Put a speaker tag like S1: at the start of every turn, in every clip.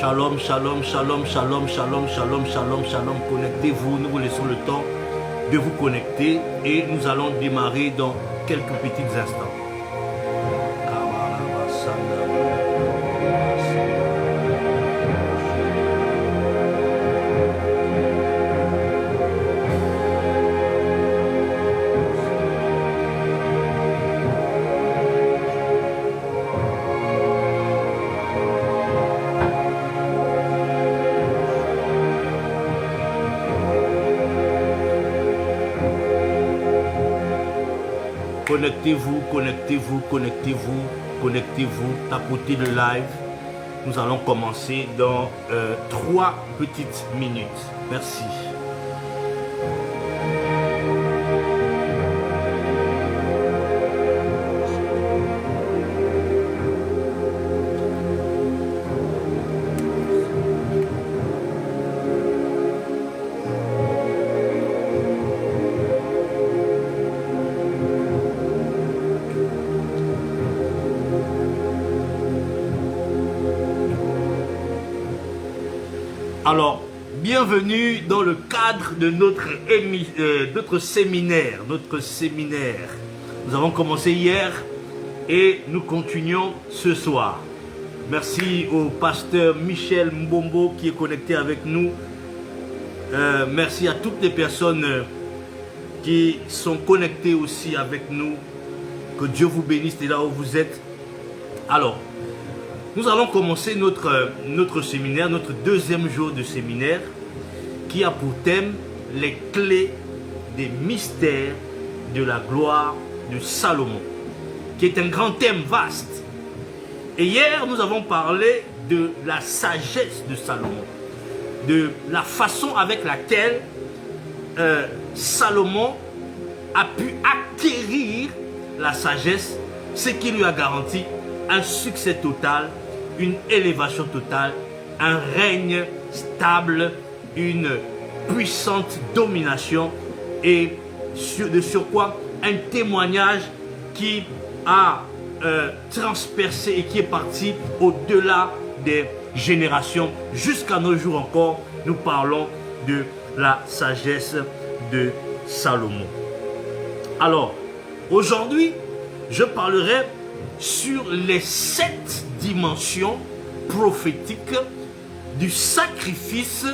S1: Shalom, shalom, shalom, shalom, shalom, shalom, shalom, shalom. Connectez-vous, nous vous laissons le temps de vous connecter et nous allons démarrer dans quelques petits instants. Connectez-vous, connectez-vous, connectez-vous, connectez-vous, tapotez le live. Nous allons commencer dans 3 petites minutes. Merci. Alors, bienvenue dans le cadre de notre séminaire. Nous avons commencé hier et nous continuons ce soir. Merci au pasteur Michel Mbombo qui est connecté avec nous. Merci à toutes les personnes qui sont connectées aussi avec nous. Que Dieu vous bénisse de là où vous êtes. Alors, nous allons commencer notre séminaire, notre 2e jour de séminaire, qui a pour thème les clés des mystères de la gloire de Salomon, qui est un grand thème vaste. Et hier, nous avons parlé de la sagesse de Salomon, de la façon avec laquelle Salomon a pu acquérir la sagesse, ce qui lui a garanti un succès total, une élévation totale, un règne stable, une puissante domination et de surcroît un témoignage qui a transpercé et qui est parti au-delà des générations. Jusqu'à nos jours encore, nous parlons de la sagesse de Salomon. Alors, aujourd'hui, je parlerai sur les 7 dimensions prophétiques du sacrifice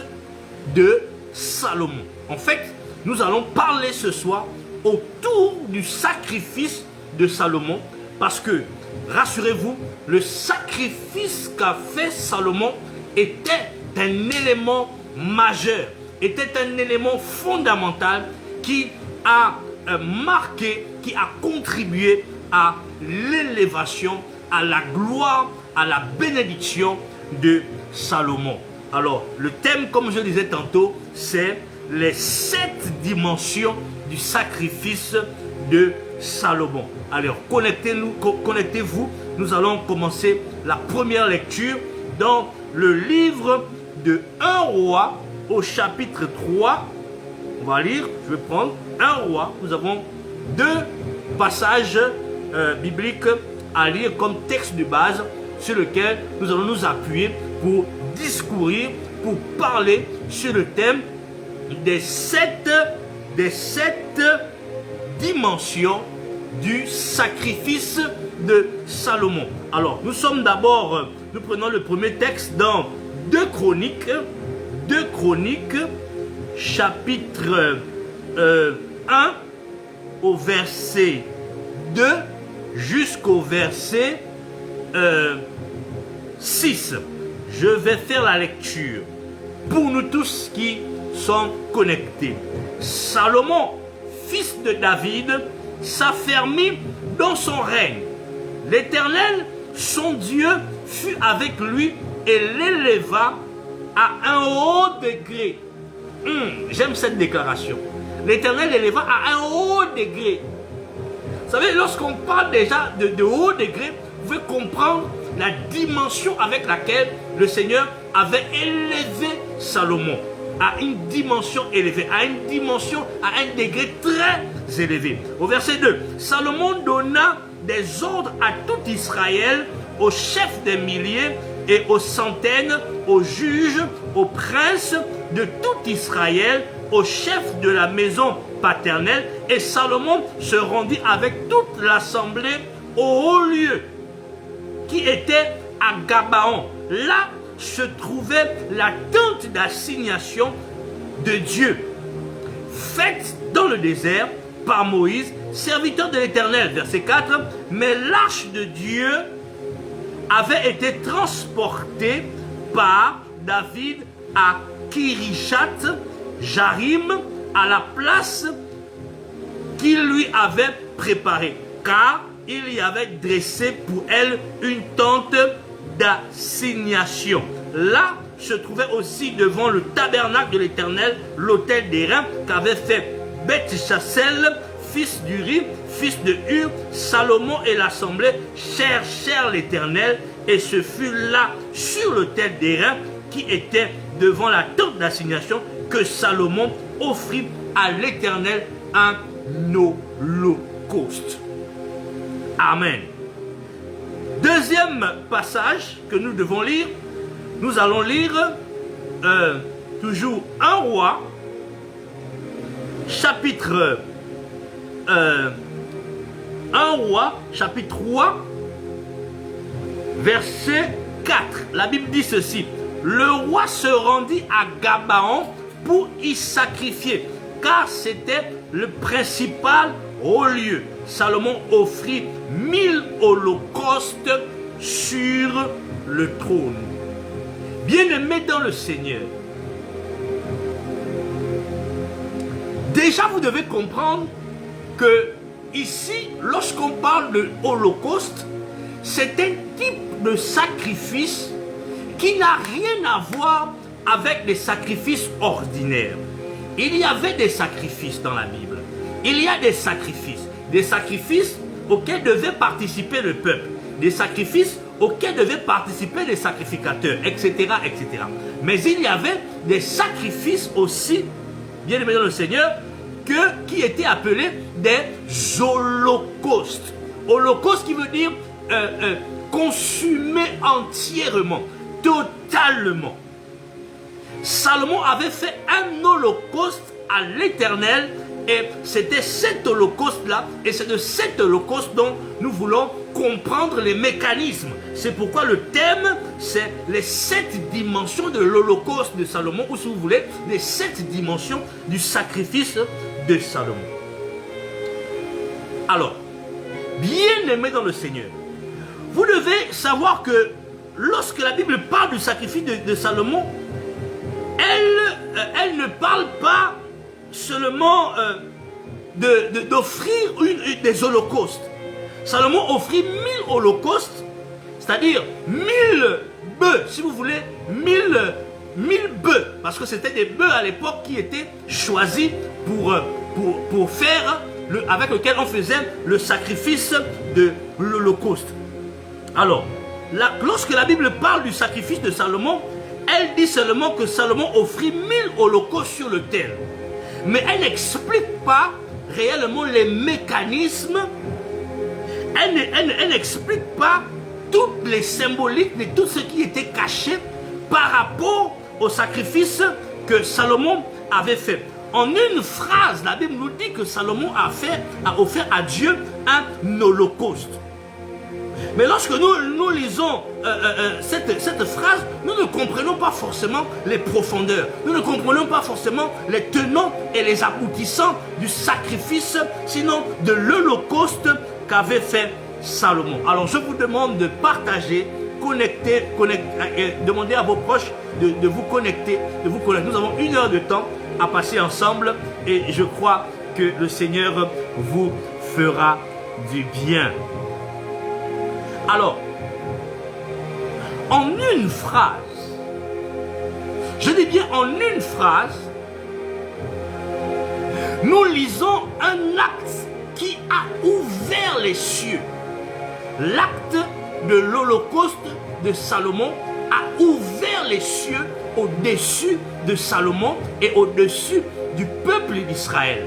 S1: de Salomon. En fait, nous allons parler ce soir autour du sacrifice de Salomon parce que, rassurez-vous, le sacrifice qu'a fait Salomon était un élément majeur, était un élément fondamental qui a marqué, qui a contribué à l'élévation, à la gloire, à la bénédiction de Salomon. Alors, le thème, comme je disais tantôt, c'est les 7 dimensions du sacrifice de Salomon. Alors, connectez-vous, nous allons commencer la première lecture dans le livre de 1 roi au chapitre 3. On va lire, je vais prendre 1 roi. Nous avons 2 passages biblique à lire comme texte de base sur lequel nous allons nous appuyer pour discourir, pour parler sur le thème des 7 dimensions du sacrifice de Salomon. Alors, nous prenons le premier texte dans 2 Chroniques, chapitre 1 au verset 2 jusqu'au verset 6. Je vais faire la lecture pour nous tous qui sont connectés. Salomon, fils de David, s'affermit dans son règne. L'Éternel, son Dieu, fut avec lui et l'éleva à un haut degré. J'aime cette déclaration. L'Éternel l'éleva à un haut degré. Vous savez, lorsqu'on parle déjà de haut degré, vous pouvez comprendre la dimension avec laquelle le Seigneur avait élevé Salomon. À une dimension élevée, à un degré très élevé. Au verset 2, Salomon donna des ordres à tout Israël, aux chefs des milliers et aux centaines, aux juges, aux princes de tout Israël, aux chefs de la maison paternelle. Et Salomon se rendit avec toute l'assemblée au haut lieu qui était à Gabaon. Là se trouvait la tente d'assignation de Dieu, faite dans le désert par Moïse, serviteur de l'Éternel. Verset 4. Mais l'arche de Dieu avait été transportée par David à Kirishath Jarim, à la place qu'il lui avait préparée, car il y avait dressé pour elle une tente d'assignation. Là se trouvait aussi devant le tabernacle de l'Éternel l'autel d'airain qu'avait fait Beth-Chassel, fils d'Uri, fils de Hur. Salomon et l'assemblée cherchèrent l'Éternel, et ce fut là, sur l'autel d'airain qui était devant la tente d'assignation, que Salomon offrit à l'Éternel un holocauste. Amen. Deuxième passage que nous devons lire, nous allons lire toujours 1 Roi, chapitre 1 Roi, chapitre 3, verset 4. La Bible dit ceci: le roi se rendit à Gabaon pour y sacrifier, car c'était le principal haut lieu. Salomon offrit 1000 holocaustes sur le trône. Bien-aimés dans le Seigneur, déjà vous devez comprendre que ici, lorsqu'on parle de holocauste, c'est un type de sacrifice qui n'a rien à voir avec des sacrifices ordinaires. Il y avait des sacrifices dans la Bible. Il y a des sacrifices auxquels devait participer le peuple, des sacrifices auxquels devaient participer les sacrificateurs, etc., etc. Mais il y avait des sacrifices aussi, bien aimés dans le Seigneur, qui étaient appelés des holocaustes. Holocauste qui veut dire consumé entièrement, totalement. Salomon avait fait un holocauste à l'Éternel, et c'était cet holocauste-là, et c'est de cet holocauste dont nous voulons comprendre les mécanismes. C'est pourquoi le thème, c'est les 7 dimensions de l'holocauste de Salomon, ou si vous voulez, les 7 dimensions du sacrifice de Salomon. Alors, bien aimé dans le Seigneur, vous devez savoir que lorsque la Bible parle du sacrifice de Salomon, elle ne parle pas seulement d'offrir des holocaustes. Salomon offrit 1000 holocaustes, c'est-à-dire 1000 bœufs, si vous voulez, 1000 bœufs, parce que c'était des bœufs à l'époque qui étaient choisis pour faire, avec lequel on faisait le sacrifice de l'holocauste. Alors, lorsque la Bible parle du sacrifice de Salomon, elle dit seulement que Salomon offrit 1000 holocaustes sur l'autel. Mais elle n'explique pas réellement les mécanismes. Elle n'explique pas toutes les symboliques de tout ce qui était caché par rapport au sacrifice que Salomon avait fait. En une phrase, la Bible nous dit que Salomon a offert à Dieu un holocauste. Mais lorsque nous lisons cette phrase, nous ne comprenons pas forcément les profondeurs. Nous ne comprenons pas forcément les tenants et les aboutissants du sacrifice, sinon de l'holocauste qu'avait fait Salomon. Alors je vous demande de partager, demandez à vos proches de vous connecter, Nous avons 1 heure de temps à passer ensemble, et je crois que le Seigneur vous fera du bien. Alors, en une phrase, je dis bien en une phrase, nous lisons un acte qui a ouvert les cieux. L'acte de l'holocauste de Salomon a ouvert les cieux au-dessus de Salomon et au-dessus du peuple d'Israël.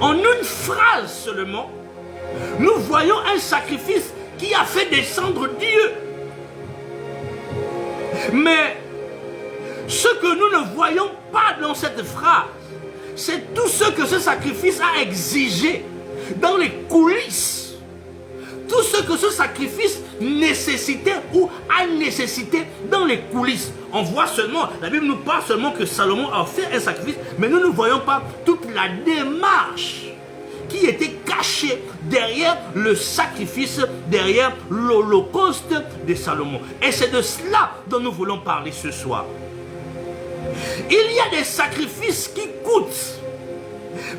S1: En une phrase seulement, nous voyons un sacrifice qui a fait descendre Dieu. Mais ce que nous ne voyons pas dans cette phrase, c'est tout ce que ce sacrifice a exigé dans les coulisses. Tout ce que ce sacrifice nécessitait ou a nécessité dans les coulisses. On voit seulement, la Bible nous parle seulement que Salomon a fait un sacrifice, mais nous ne voyons pas toute la démarche qui était cachée derrière le sacrifice, derrière l'holocauste de Salomon. Et c'est de cela dont nous voulons parler ce soir. Il y a des sacrifices qui coûtent,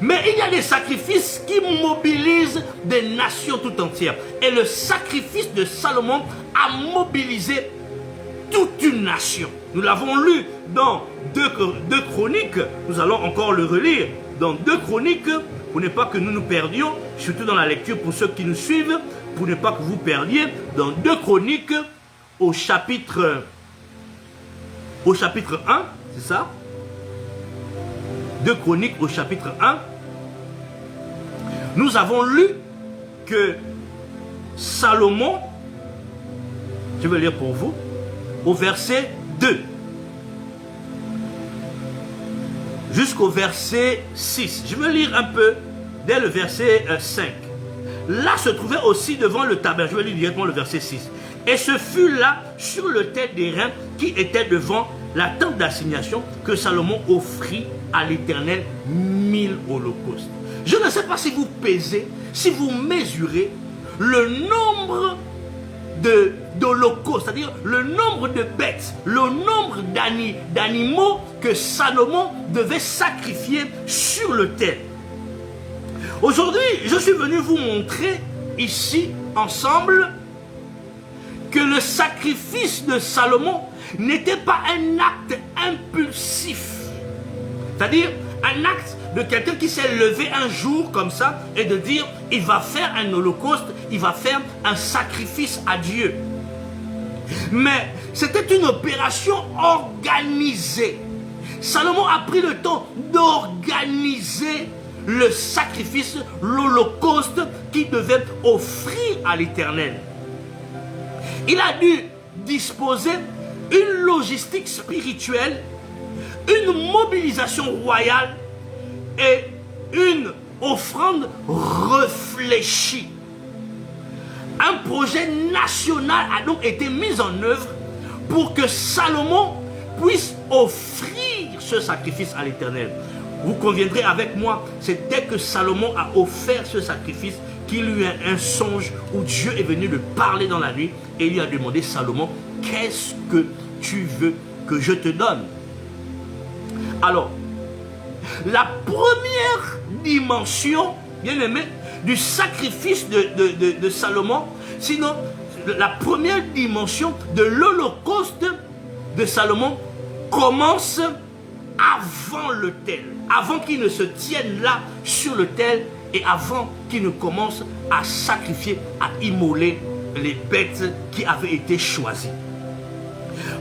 S1: mais il y a des sacrifices qui mobilisent des nations tout entières. Et le sacrifice de Salomon a mobilisé toute une nation. Nous l'avons lu dans 2 Chroniques, nous allons encore le relire dans 2 Chroniques, pour ne pas que nous nous perdions, surtout dans la lecture pour ceux qui nous suivent, pour ne pas que vous perdiez, dans 2 Chroniques au chapitre 1, c'est ça? 2 Chroniques au chapitre 1, nous avons lu que Salomon, je vais lire pour vous, au verset 2 jusqu'au verset 6. Je vais lire un peu dès le verset 5. Là se trouvait aussi devant le tabernacle, je vais lire directement le verset 6. Et ce fut là, sur l'autel des reins qui était devant la tente d'assignation, que Salomon offrit à l'Éternel 1000 holocaustes. Je ne sais pas si vous pesez, si vous mesurez le nombre d'holocaustes, c'est-à-dire le nombre de bêtes, le nombre d'animaux que Salomon devait sacrifier sur l'autel. Aujourd'hui, je suis venu vous montrer ici, ensemble, que le sacrifice de Salomon n'était pas un acte impulsif. C'est-à-dire un acte de quelqu'un qui s'est levé un jour comme ça et de dire il va faire un holocauste, il va faire un sacrifice à Dieu. Mais c'était une opération organisée. Salomon a pris le temps d'organiser le sacrifice, l'holocauste qu'il devait offrir à l'Éternel. Il a dû disposer une logistique spirituelle, une mobilisation royale et une offrande réfléchie. Un projet national a donc été mis en œuvre pour que Salomon puisse offrir ce sacrifice à l'Éternel. Vous conviendrez avec moi, c'est dès que Salomon a offert ce sacrifice qu'il eut un songe où Dieu est venu lui parler dans la nuit et lui a demandé: Salomon, qu'est-ce que tu veux que je te donne? Alors, la première dimension, bien aimé, du sacrifice de Salomon, sinon la première dimension de l'holocauste de Salomon commence avant l'autel, avant qu'il ne se tienne là sur l'autel et avant qu'il ne commence à sacrifier, à immoler les bêtes qui avaient été choisies.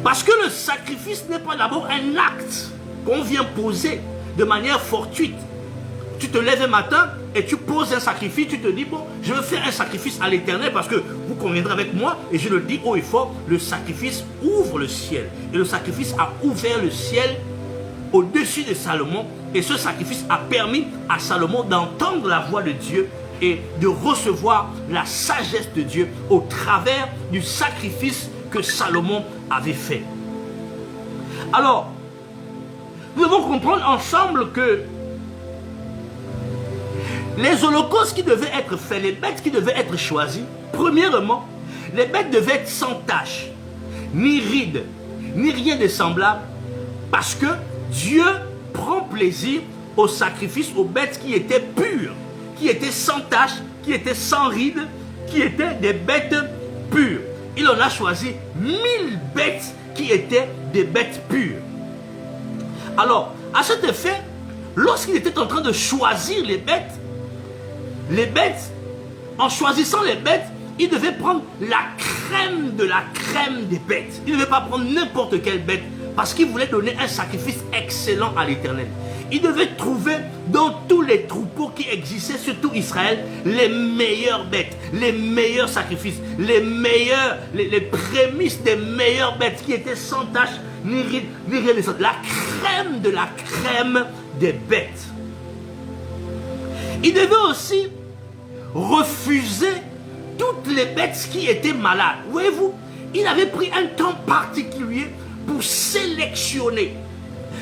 S1: Parce que le sacrifice n'est pas d'abord un acte qu'on vient poser de manière fortuite. Tu te lèves un matin et tu poses un sacrifice, tu te dis, bon, je veux faire un sacrifice à l'Éternel parce que vous conviendrez avec moi, et je le dis haut et fort, le sacrifice ouvre le ciel. Et le sacrifice a ouvert le ciel au-dessus de Salomon, et ce sacrifice a permis à Salomon d'entendre la voix de Dieu et de recevoir la sagesse de Dieu au travers du sacrifice que Salomon avait fait. Alors, nous devons comprendre ensemble que les holocaustes qui devaient être faits, les bêtes qui devaient être choisies, premièrement, les bêtes devaient être sans tache, ni rides, ni rien de semblable, parce que Dieu prend plaisir au sacrifice aux bêtes qui étaient pures, qui étaient sans tache, qui étaient sans rides, qui étaient des bêtes pures. Il en a choisi 1000 bêtes qui étaient des bêtes pures. Alors, à cet effet, lorsqu'il était en train de choisir les bêtes, en choisissant les bêtes, il devait prendre la crème de la crème des bêtes. Il ne devait pas prendre n'importe quelle bête, parce qu'il voulait donner un sacrifice excellent à l'Éternel. il devait trouver dans tous les troupeaux qui existaient, surtout Israël, les meilleures bêtes, les meilleurs sacrifices, les prémices des meilleures bêtes qui étaient sans tache, ni rien de ça. La crème de la crème des bêtes. Il devait aussi refuser toutes les bêtes qui étaient malades. Voyez-vous, il avait pris un temps particulier pour sélectionner.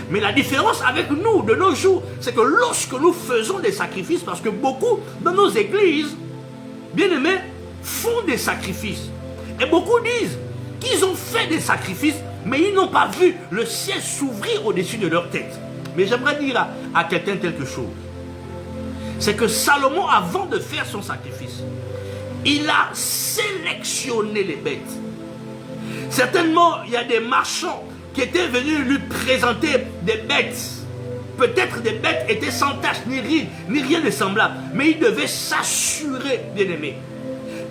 S1: Mais la différence avec nous, de nos jours, c'est que lorsque nous faisons des sacrifices, parce que beaucoup dans nos églises, bien-aimés, font des sacrifices. Et beaucoup disent qu'ils ont fait des sacrifices, mais ils n'ont pas vu le ciel s'ouvrir au-dessus de leur tête. Mais j'aimerais dire à quelqu'un quelque chose. C'est que Salomon, avant de faire son sacrifice, il a sélectionné les bêtes. Certainement, il y a des marchands qui étaient venus lui présenter des bêtes. Peut-être des bêtes étaient sans tache, ni rien de semblable. Mais il devait s'assurer, bien-aimé,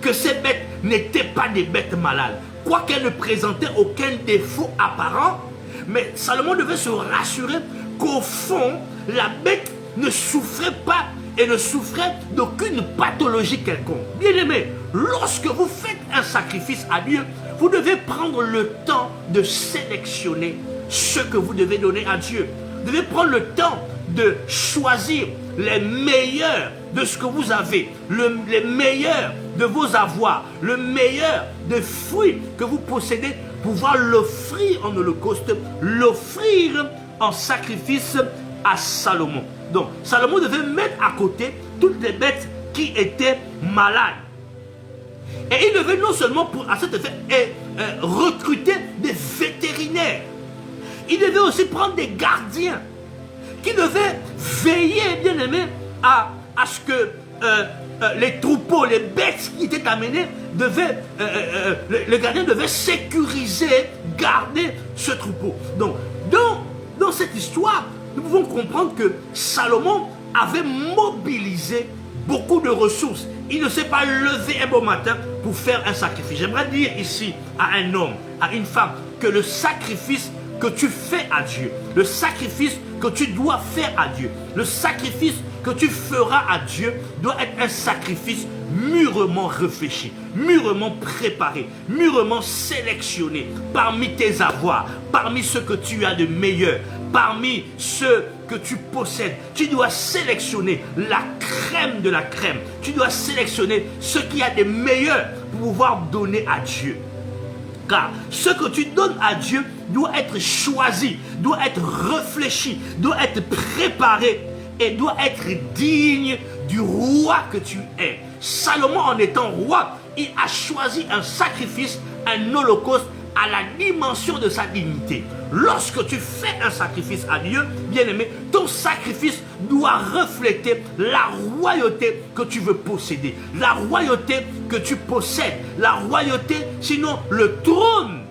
S1: que ces bêtes n'étaient pas des bêtes malades. Quoiqu'elles ne présentaient aucun défaut apparent, mais Salomon devait se rassurer qu'au fond, la bête ne souffrait pas et ne souffrait d'aucune pathologie quelconque. Bien-aimé, lorsque vous faites un sacrifice à Dieu, vous devez prendre le temps de sélectionner ce que vous devez donner à Dieu. Vous devez prendre le temps de choisir les meilleurs de ce que vous avez, les meilleurs de vos avoirs, le meilleur des fruits que vous possédez, pouvoir l'offrir en holocauste, l'offrir en sacrifice à Salomon. Donc, Salomon devait mettre à côté toutes les bêtes qui étaient malades. Et il devait non seulement à cet effet recruter des vétérinaires, il devait aussi prendre des gardiens qui devaient veiller, bien aimé, à ce que les troupeaux, les bêtes qui étaient amenées, le gardien devait sécuriser, garder ce troupeau. Donc, dans cette histoire, nous pouvons comprendre que Salomon avait mobilisé beaucoup de ressources. Il ne s'est pas levé un beau matin pour faire un sacrifice. J'aimerais dire ici à un homme, à une femme, que le sacrifice que tu fais à Dieu, le sacrifice que tu dois faire à Dieu, le sacrifice que tu feras à Dieu doit être un sacrifice mûrement réfléchi, mûrement préparé, mûrement sélectionné parmi tes avoirs, parmi ceux que tu as de meilleurs, parmi ceux que tu possèdes. Tu dois sélectionner la crème de la crème. Tu dois sélectionner ce qui a de meilleurs pour pouvoir donner à Dieu. Car ce que tu donnes à Dieu doit être choisi, doit être réfléchi, doit être préparé et doit être digne du roi que tu es. Salomon, en étant roi, il a choisi un sacrifice, un holocauste à la dimension de sa dignité. Lorsque tu fais un sacrifice à Dieu, bien-aimé, ton sacrifice doit refléter la royauté que tu veux posséder, la royauté que tu possèdes, la royauté, sinon le trône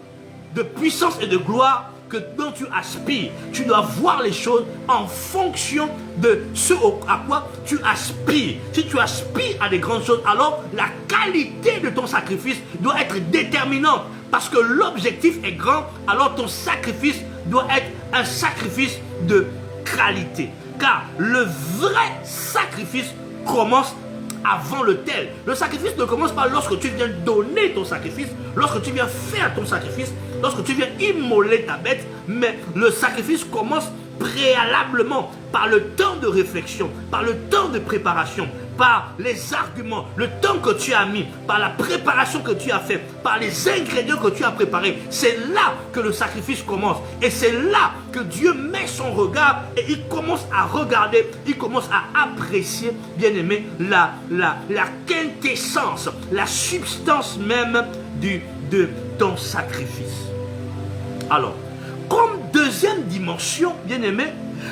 S1: de puissance et de gloire dont tu aspires. Tu dois voir les choses en fonction de ce à quoi tu aspires. Si tu aspires à des grandes choses, alors la qualité de ton sacrifice doit être déterminante. Parce que l'objectif est grand, alors ton sacrifice doit être un sacrifice de qualité. Car le vrai sacrifice commence avant le tel. Le sacrifice ne commence pas lorsque tu viens donner ton sacrifice, lorsque tu viens faire ton sacrifice, lorsque tu viens immoler ta bête, mais le sacrifice commence préalablement par le temps de réflexion, par le temps de préparation, par les arguments, le temps que tu as mis, par la préparation que tu as fait, par les ingrédients que tu as préparés. C'est là que le sacrifice commence. Et c'est là que Dieu met son regard et il commence à regarder, il commence à apprécier, bien aimé, la quintessence, la substance même de ton sacrifice. Alors, comme deuxième dimension, bien aimé,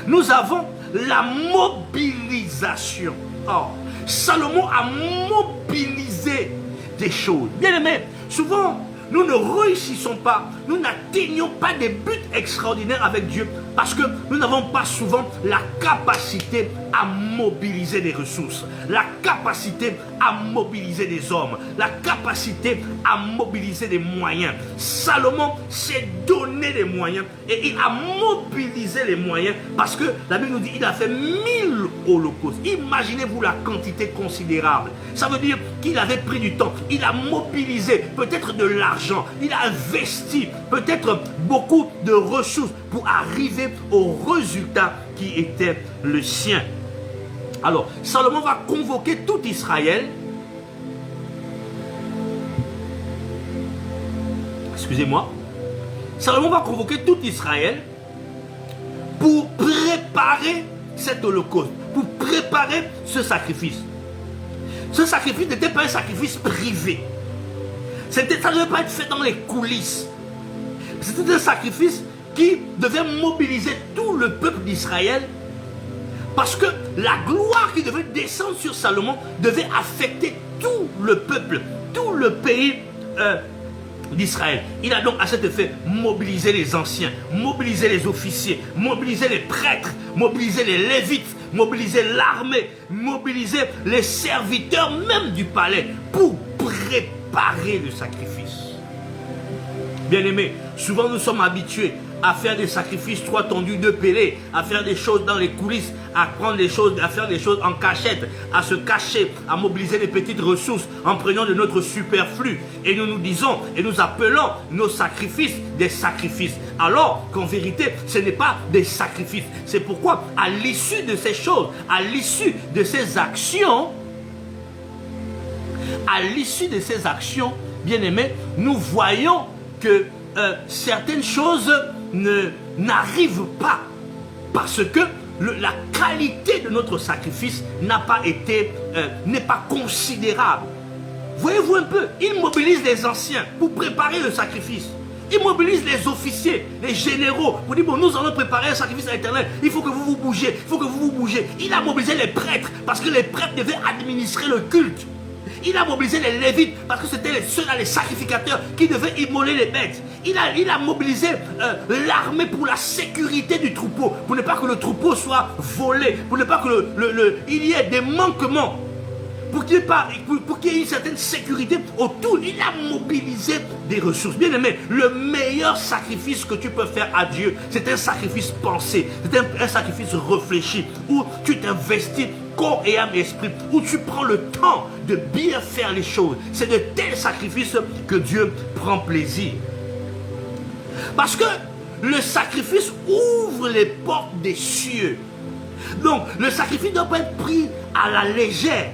S1: nous avons la mobilisation. Oh, Salomon a mobilisé des choses. Bien aimé, souvent, nous ne réussissons pas, nous n'atteignons pas des buts extraordinaires avec Dieu parce que nous n'avons pas souvent la capacité à mobiliser des ressources, la capacité à mobiliser des hommes, la capacité à mobiliser des moyens. Salomon s'est donné des moyens et il a mobilisé les moyens parce que la Bible nous dit qu'il a fait 1000 holocaustes. Imaginez-vous la quantité considérable. Ça veut dire qu'il avait pris du temps, il a mobilisé peut-être de l'argent, il a investi peut-être beaucoup de ressources pour arriver au résultat qui était le sien. Alors, Salomon va convoquer tout Israël. Excusez-moi. Salomon va convoquer tout Israël pour préparer cet holocauste, pour préparer ce sacrifice. Ce sacrifice n'était pas un sacrifice privé. Ça ne devait pas être fait dans les coulisses. C'était un sacrifice qui devait mobiliser tout le peuple d'Israël parce que la gloire qui devait descendre sur Salomon devait affecter tout le peuple, tout le pays d'Israël. Il a donc à cet effet mobilisé les anciens, mobilisé les officiers, mobilisé les prêtres, mobilisé les lévites, mobilisé l'armée, mobilisé les serviteurs même du palais pour préparer le sacrifice. Bien-aimés, souvent nous sommes habitués à faire des sacrifices 3 tondus, 2 pélés, à faire des choses dans les coulisses, à prendre des choses, à faire des choses en cachette, à se cacher, à mobiliser des petites ressources en prenant de notre superflu. Et nous nous disons et nous appelons nos sacrifices des sacrifices. Alors qu'en vérité, ce n'est pas des sacrifices. C'est pourquoi à l'issue de ces choses, à l'issue de ces actions, bien-aimés, nous voyons que certaines choses n'arrivent pas parce que la qualité de notre sacrifice n'est pas considérable. Voyez-vous un peu, il mobilise les anciens pour préparer le sacrifice. Il mobilise les officiers, les généraux pour dire bon, nous allons préparer un sacrifice à l'Éternel. Il faut que vous vous bougez, il faut que vous vous bougez. Il a mobilisé les prêtres parce que les prêtres devaient administrer le culte. Il a mobilisé les lévites parce que c'était ceux-là, les sacrificateurs qui devaient immoler les bêtes. Il a mobilisé l'armée pour la sécurité du troupeau, pour ne pas que le troupeau soit volé, pour ne pas que il y ait des manquements, pour qu'il y ait une certaine sécurité autour. Il a mobilisé des ressources. Bien aimé, le meilleur sacrifice que tu peux faire à Dieu, c'est un sacrifice pensé, c'est un sacrifice réfléchi, où tu t'investis corps et âme et esprit, où tu prends le temps de bien faire les choses. C'est de tels sacrifices que Dieu prend plaisir. Parce que le sacrifice ouvre les portes des cieux. Donc, le sacrifice ne doit pas être pris à la légère.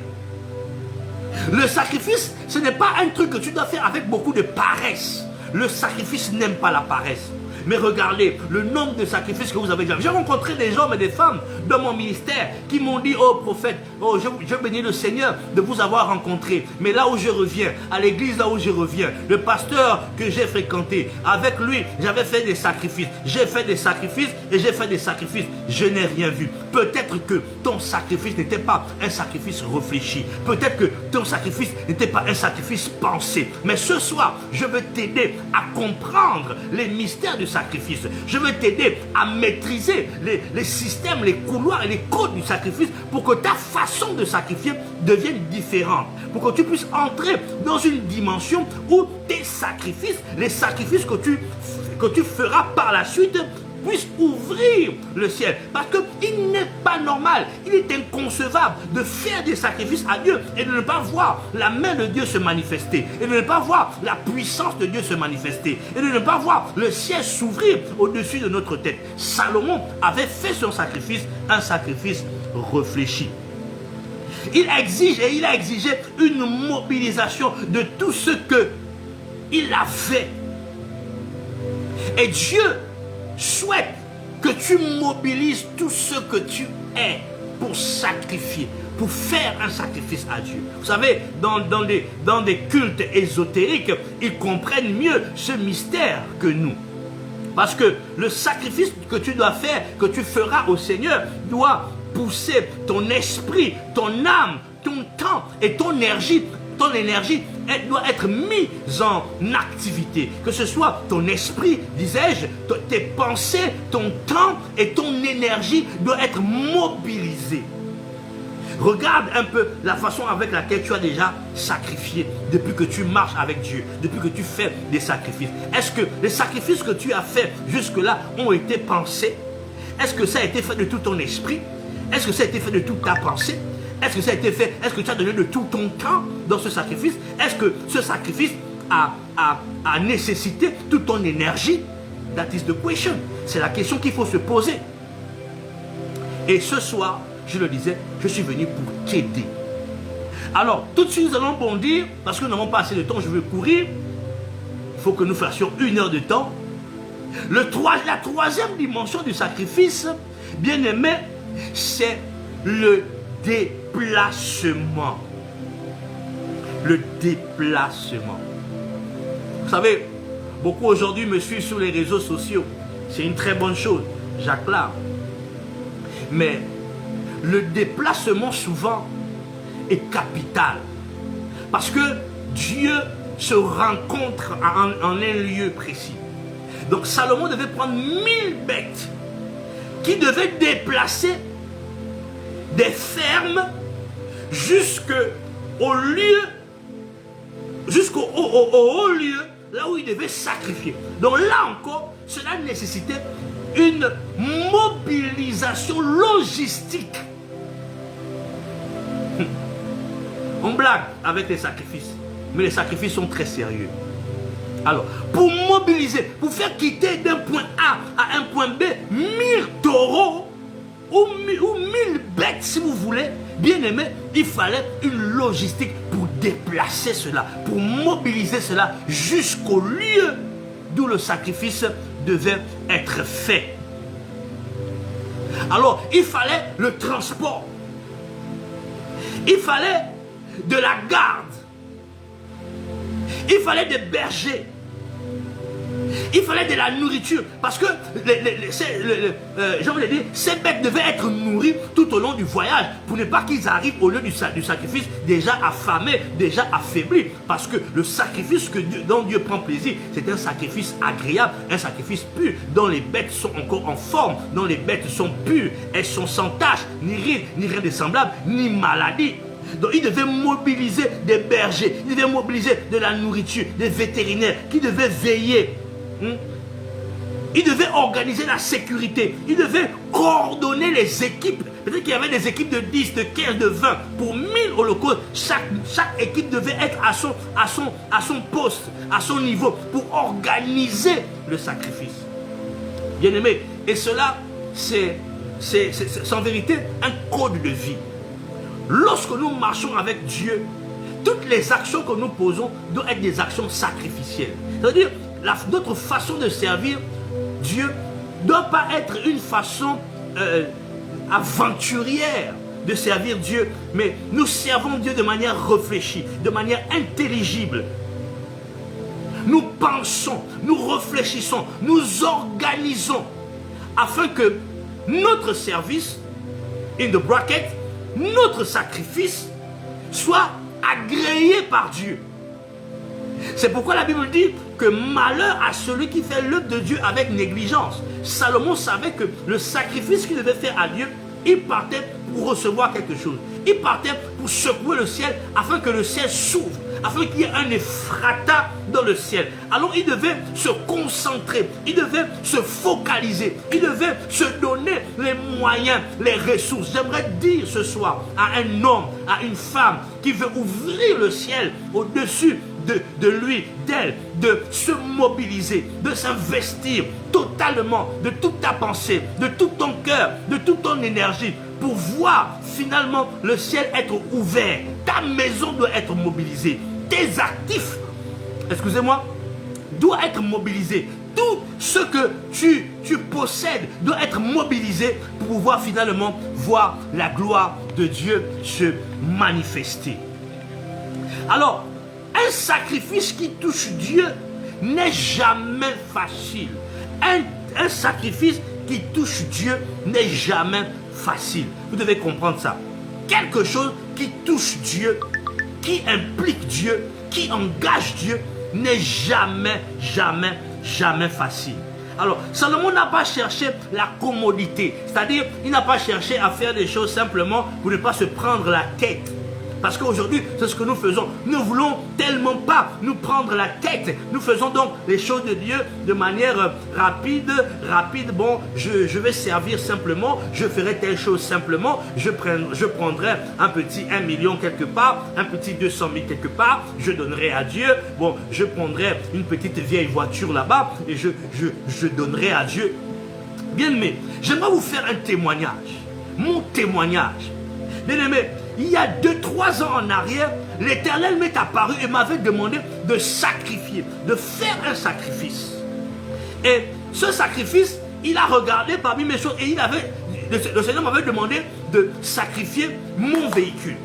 S1: Le sacrifice, ce n'est pas un truc que tu dois faire avec beaucoup de paresse. Le sacrifice n'aime pas la paresse. Mais regardez le nombre de sacrifices que vous avez déjà. J'ai rencontré des hommes et des femmes dans mon ministère qui m'ont dit, oh prophète, oh, je bénis le Seigneur de vous avoir rencontré. Mais là où je reviens, à l'église là où je reviens, le pasteur que j'ai fréquenté, avec lui, j'avais fait des sacrifices. J'ai fait des sacrifices et j'ai fait des sacrifices. Je n'ai rien vu. Peut-être que ton sacrifice n'était pas un sacrifice réfléchi. Peut-être que ton sacrifice n'était pas un sacrifice pensé. Mais ce soir, je veux t'aider à comprendre les mystères du sacrifice. Je veux t'aider à maîtriser les systèmes, les couloirs et les codes du sacrifice pour que ta façon de sacrifier devienne différente. Pour que tu puisses entrer dans une dimension où tes sacrifices, les sacrifices que tu feras par la suite, puisse ouvrir le ciel. Parce qu'il n'est pas normal, il est inconcevable de faire des sacrifices à Dieu et de ne pas voir la main de Dieu se manifester, et de ne pas voir la puissance de Dieu se manifester, et de ne pas voir le ciel s'ouvrir au-dessus de notre tête. Salomon avait fait son sacrifice, un sacrifice réfléchi. Il exige et il a exigé une mobilisation de tout ce qu'il a fait. Et Dieu souhaite que tu mobilises tout ce que tu es pour sacrifier, pour faire un sacrifice à Dieu. Vous savez, dans des cultes ésotériques, ils comprennent mieux ce mystère que nous. Parce que le sacrifice que tu dois faire, que tu feras au Seigneur, doit pousser ton esprit, ton âme, ton temps et ton énergie. Ton énergie, elle doit être mise en activité. Que ce soit ton esprit, disais-je, tes pensées, ton temps et ton énergie doivent être mobilisés. Regarde un peu la façon avec laquelle tu as déjà sacrifié depuis que tu marches avec Dieu, depuis que tu fais des sacrifices. Est-ce que les sacrifices que tu as faits jusque-là ont été pensés? Est-ce que ça a été fait de tout ton esprit? Est-ce que ça a été fait de toute ta pensée? Est-ce que ça a été fait? Est-ce que tu as donné de tout ton temps dans ce sacrifice? Est-ce que ce sacrifice a nécessité toute ton énergie? That is the question. C'est la question qu'il faut se poser. Et ce soir, je le disais, je suis venu pour t'aider. Alors, tout de suite, nous allons bondir, parce que nous n'avons pas assez de temps, je veux courir. Il faut que nous fassions 1 heure de temps. La troisième dimension du sacrifice, bien aimé, c'est le déplacement. Le déplacement. Vous savez, beaucoup aujourd'hui me suivent sur les réseaux sociaux. C'est une très bonne chose, j'acclame. Mais le déplacement souvent est capital. Parce que Dieu se rencontre en un lieu précis. Donc Salomon devait prendre 1000 bêtes qui devaient déplacer des fermes jusqu'au haut lieu, là où il devait sacrifier. Donc là encore, cela nécessitait une mobilisation logistique. On blague avec les sacrifices, mais les sacrifices sont très sérieux. Alors, pour mobiliser, pour faire quitter d'un point A à un point B, 1000 taureaux ou 1000 bêtes, si vous voulez, bien aimé, il fallait une logistique pour déplacer cela, pour mobiliser cela jusqu'au lieu d'où le sacrifice devait être fait. Alors, il fallait le transport. Il fallait de la garde. Il fallait des bergers. Il fallait de la nourriture. Parce que, ces bêtes devaient être nourries tout au long du voyage pour ne pas qu'ils arrivent au lieu du sacrifice déjà affamés, déjà affaiblis. Parce que le sacrifice dont Dieu prend plaisir, c'est un sacrifice agréable, un sacrifice pur, dont les bêtes sont encore en forme, dont les bêtes sont pures, elles sont sans tache, ni rides, ni rien de semblable, ni maladie. Donc il devait mobiliser des bergers, il devait mobiliser de la nourriture, des vétérinaires qui devaient veiller. Il devait organiser la sécurité, il devait coordonner les équipes. Peut-être qu'il y avait des équipes de 10, de 15, de 20. Pour 1000 holocaustes, chaque équipe devait être à son poste, à son niveau, pour organiser le sacrifice. Bien aimé, et cela, c'est en vérité un code de vie. Lorsque nous marchons avec Dieu, toutes les actions que nous posons doivent être des actions sacrificielles. C'est-à-dire, notre façon de servir Dieu ne doit pas être une façon aventurière de servir Dieu, mais nous servons Dieu de manière réfléchie, de manière intelligible. Nous pensons, nous réfléchissons, nous organisons afin que notre service, in the bracket, notre sacrifice soit agréé par Dieu. C'est pourquoi la Bible dit que malheur à celui qui fait l'œuvre de Dieu avec négligence. Salomon savait que le sacrifice qu'il devait faire à Dieu, il partait pour recevoir quelque chose. Il partait pour secouer le ciel afin que le ciel s'ouvre, afin qu'il y ait un effrata dans le ciel. Alors il devait se concentrer, il devait se focaliser, il devait se donner les moyens, les ressources. J'aimerais dire ce soir à un homme, à une femme qui veut ouvrir le ciel au-dessus de lui, d'elle, de se mobiliser, de s'investir totalement, de toute ta pensée, de tout ton cœur, de toute ton énergie, pour voir finalement le ciel être ouvert. Ta maison doit être mobilisée. Tes actifs, excusez-moi, doivent être mobilisés. Tout ce que tu possèdes doit être mobilisé pour pouvoir finalement voir la gloire de Dieu se manifester. Alors, un sacrifice qui touche Dieu n'est jamais facile. Un sacrifice qui touche Dieu n'est jamais facile. Vous devez comprendre ça. Quelque chose qui touche Dieu, qui implique Dieu, qui engage Dieu, n'est jamais facile. Alors, Salomon n'a pas cherché la commodité. C'est-à-dire, il n'a pas cherché à faire des choses simplement pour ne pas se prendre la tête. Parce qu'aujourd'hui, c'est ce que nous faisons. Nous ne voulons tellement pas nous prendre la tête. Nous faisons donc les choses de Dieu de manière rapide. Bon, je vais servir simplement. Je ferai telle chose simplement. Je prendrai un petit 1 million quelque part. Un petit 200 000 quelque part. Je donnerai à Dieu. Bon, je prendrai une petite vieille voiture là-bas. Et je donnerai à Dieu. Bien aimé, j'aimerais vous faire un témoignage. Mon témoignage. Bien aimé, il y a 2-3 ans en arrière, l'Éternel m'est apparu et m'avait demandé de sacrifier, de faire un sacrifice. Et ce sacrifice, il a regardé parmi mes choses et le Seigneur m'avait demandé de sacrifier mon véhicule.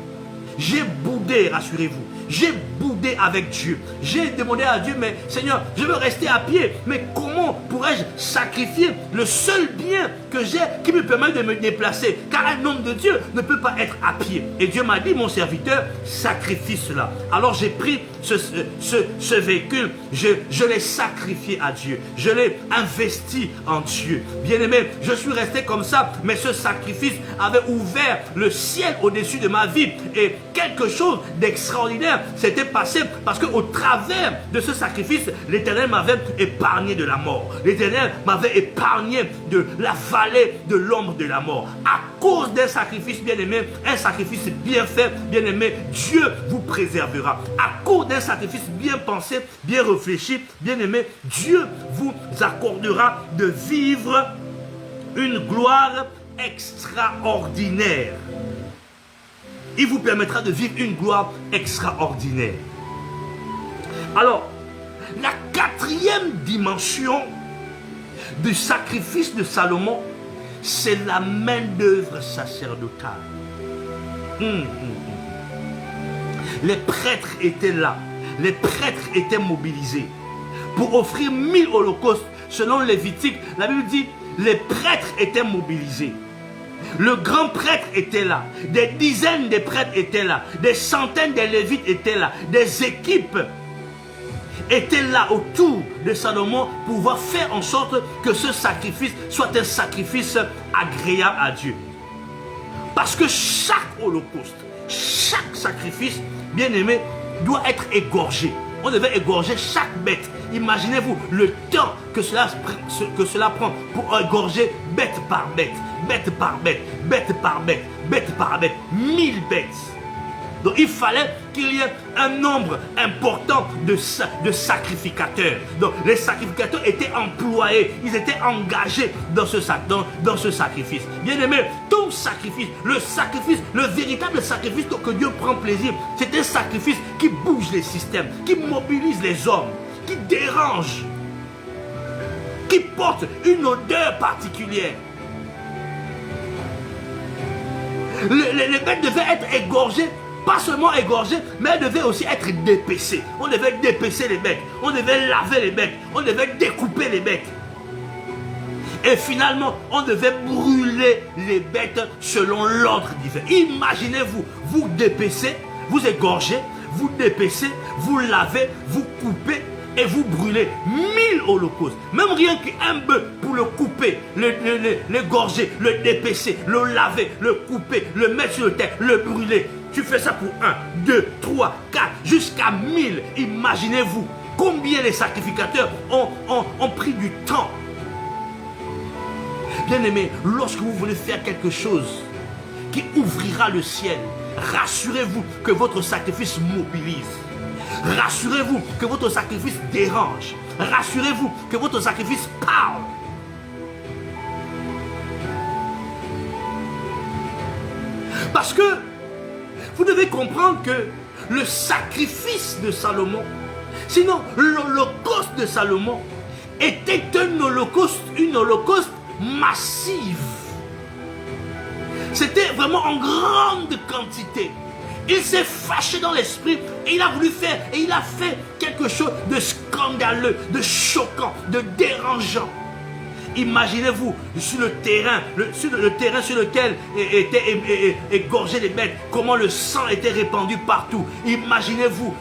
S1: J'ai boudé, rassurez-vous. J'ai boudé avec Dieu. J'ai demandé à Dieu, mais Seigneur, je veux rester à pied. Mais comment pourrais-je sacrifier le seul bien que j'ai qui me permet de me déplacer? Car un homme de Dieu ne peut pas être à pied. Et Dieu m'a dit, mon serviteur, sacrifie cela. Alors j'ai pris ce véhicule, je l'ai sacrifié à Dieu. Je l'ai investi en Dieu. Bien-aimé, je suis resté comme ça, mais ce sacrifice avait ouvert le ciel au-dessus de ma vie. Et quelque chose d'extraordinaire s'était passé parce qu'au travers de ce sacrifice, l'Éternel m'avait épargné de la mort. L'Éternel m'avait épargné de la vallée de l'ombre de la mort. À cause d'un sacrifice bien-aimé, un sacrifice bien fait, bien-aimé, Dieu vous préservera. À cause d'un sacrifice bien pensé, bien réfléchi, bien-aimé, Dieu vous accordera de vivre une gloire extraordinaire. Il vous permettra de vivre une gloire extraordinaire. Alors, la 4e dimension du sacrifice de Salomon, c'est la main-d'œuvre sacerdotale. Les prêtres étaient là. Les prêtres étaient mobilisés pour offrir 1000 holocaustes. Selon Lévitique, la Bible dit, les prêtres étaient mobilisés. Le grand prêtre était là, des dizaines de prêtres étaient là, des centaines de lévites étaient là, des équipes étaient là autour de Salomon pour pouvoir faire en sorte que ce sacrifice soit un sacrifice agréable à Dieu. Parce que chaque holocauste, chaque sacrifice, bien aimé, doit être égorgé. On devait égorger chaque bête. Imaginez-vous le temps que cela prend pour égorger bête par bête, bête par bête, bête par bête, bête par bête, 1000 bêtes. Donc il fallait qu'il y ait un nombre important de sacrificateurs. Donc les sacrificateurs étaient employés, ils étaient engagés dans ce sacrifice. Bien aimé, tout sacrifice, le véritable sacrifice que Dieu prend plaisir, c'est un sacrifice qui bouge les systèmes, qui mobilise les hommes, qui dérange, qui porte une odeur particulière. Les bêtes devaient être égorgées. Pas seulement égorgées, mais elles devaient aussi être dépecées. On devait dépecer les bêtes, on devait laver les bêtes, on devait découper les bêtes. Et finalement, on devait brûler les bêtes selon l'ordre divin. Imaginez-vous, vous dépecez, vous égorgez, vous dépecez, vous lavez, vous coupez et vous brûlez 1000 holocaustes. Même rien qu'un bœuf pour le couper, l'égorger, le dépecer, le laver, le couper, le mettre sur le terre, le brûler. Tu fais ça pour 1, 2, 3, 4, jusqu'à 1000. Imaginez-vous combien les sacrificateurs ont pris du temps. Bien aimé, lorsque vous voulez faire quelque chose qui ouvrira le ciel, rassurez-vous que votre sacrifice mobilise. Rassurez-vous que votre sacrifice dérange. Rassurez-vous que votre sacrifice parle. Parce que vous devez comprendre que le sacrifice de Salomon, sinon l'holocauste de Salomon, était une holocauste massive. C'était vraiment en grande quantité. Il s'est fâché dans l'esprit et il a voulu faire, et il a fait quelque chose de scandaleux, de choquant, de dérangeant. Imaginez-vous sur le terrain sur lequel étaient égorgées les bêtes, comment le sang était répandu partout. Imaginez-vous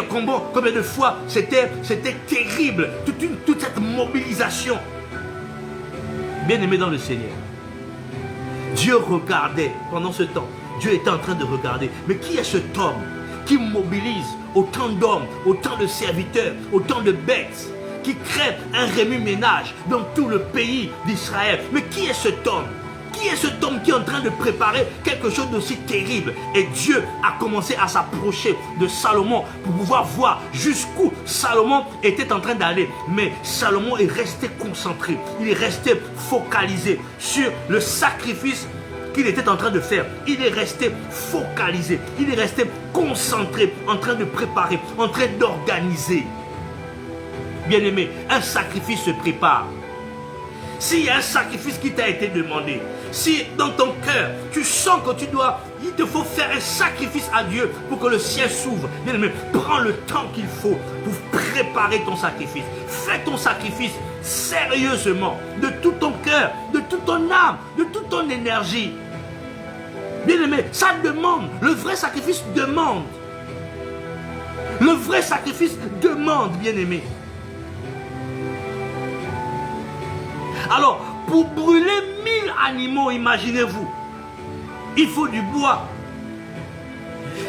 S1: combien de fois c'était terrible, toute cette mobilisation. Bien-aimé dans le Seigneur, Dieu regardait pendant ce temps. Dieu était en train de regarder. Mais qui est cet homme qui mobilise autant d'hommes, autant de serviteurs, autant de bêtes, qui crée un remue-ménage dans tout le pays d'Israël? Mais qui est cet homme? Qui est cet homme qui est en train de préparer quelque chose d'aussi terrible? Et Dieu a commencé à s'approcher de Salomon pour pouvoir voir jusqu'où Salomon était en train d'aller. Mais Salomon est resté concentré, il est resté focalisé sur le sacrifice qu'il était en train de faire. Il est resté focalisé, il est resté concentré, en train de préparer, en train d'organiser. Bien-aimé, un sacrifice se prépare. S'il y a un sacrifice qui t'a été demandé, si dans ton cœur, tu sens que il te faut faire un sacrifice à Dieu pour que le ciel s'ouvre, bien-aimé, prends le temps qu'il faut pour préparer ton sacrifice. Fais ton sacrifice sérieusement, de tout ton cœur, de toute ton âme, de toute ton énergie. Bien-aimé, ça demande, le vrai sacrifice demande. Le vrai sacrifice demande, bien-aimé. Alors, pour brûler 1000 animaux, imaginez-vous, il faut du bois.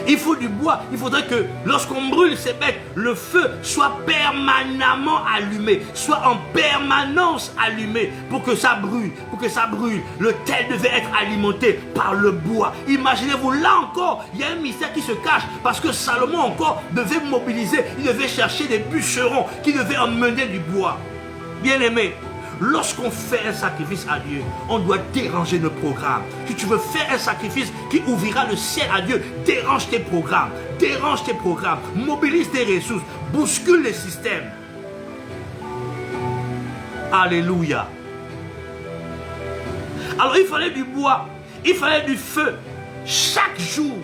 S1: Il faut du bois. Il faudrait que lorsqu'on brûle ces bêtes, le feu soit permanemment allumé, soit en permanence allumé pour que ça brûle, Le tel devait être alimenté par le bois. Imaginez-vous, là encore, il y a un mystère qui se cache parce que Salomon encore devait mobiliser, il devait chercher des bûcherons qui devaient emmener du bois. Bien-aimé, lorsqu'on fait un sacrifice à Dieu, on doit déranger nos programmes. Si tu veux faire un sacrifice qui ouvrira le ciel à Dieu, dérange tes programmes, mobilise tes ressources, bouscule les systèmes. Alléluia. Alors il fallait du bois, il fallait du feu, chaque jour.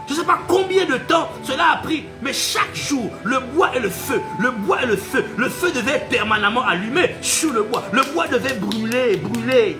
S1: Je ne sais pas combien de temps cela a pris, mais chaque jour, le bois et le feu, le feu devait être permanemment allumé sur le bois devait brûler.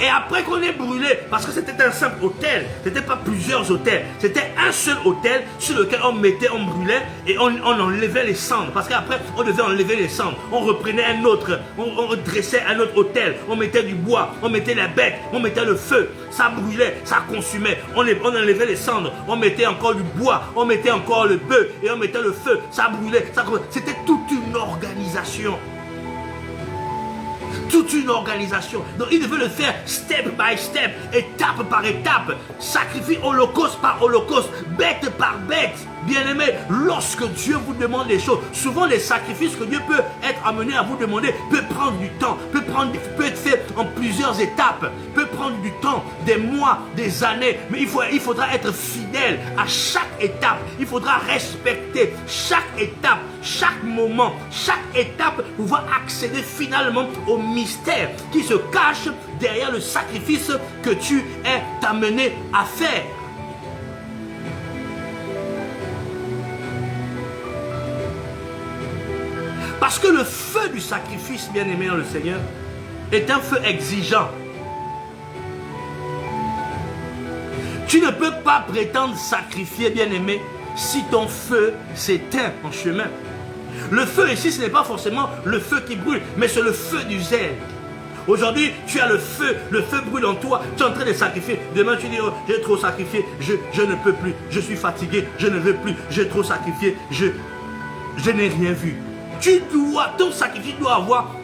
S1: Et après qu'on ait brûlé, parce que c'était un simple autel, c'était pas plusieurs autels, c'était un seul autel sur lequel on brûlait et on enlevait les cendres. Parce qu'après, on devait enlever les cendres. On reprenait un autre, on dressait un autre autel, on mettait du bois, on mettait la bête, on mettait le feu. Ça brûlait, ça consumait, on enlevait les cendres, on mettait encore du bois, on mettait encore le bœuf et on mettait le feu. Ça brûlait, c'était toute une organisation. Toute une organisation. Donc il devait le faire step by step, étape par étape, sacrifice holocauste par holocauste, bête par bête. Bien-aimé, lorsque Dieu vous demande des choses, souvent les sacrifices que Dieu peut être amené à vous demander peut prendre du temps, peut être fait en plusieurs étapes, peut prendre du temps, des mois, des années, mais il faudra être fidèle à chaque étape, il faudra respecter chaque étape, chaque moment, chaque étape pour pouvoir accéder finalement au mystère qui se cache derrière le sacrifice que tu es amené à faire. Parce que le feu du sacrifice, bien-aimé dans le Seigneur, est un feu exigeant. Tu ne peux pas prétendre sacrifier, bien-aimé, si ton feu s'éteint en chemin. Le feu ici, ce n'est pas forcément le feu qui brûle, mais c'est le feu du zèle. Aujourd'hui, tu as le feu brûle en toi, tu es en train de sacrifier. Demain, tu dis, oh, j'ai trop sacrifié, je ne peux plus, je suis fatigué, je ne veux plus, j'ai trop sacrifié, je n'ai rien vu. Ton sacrifice doit avoir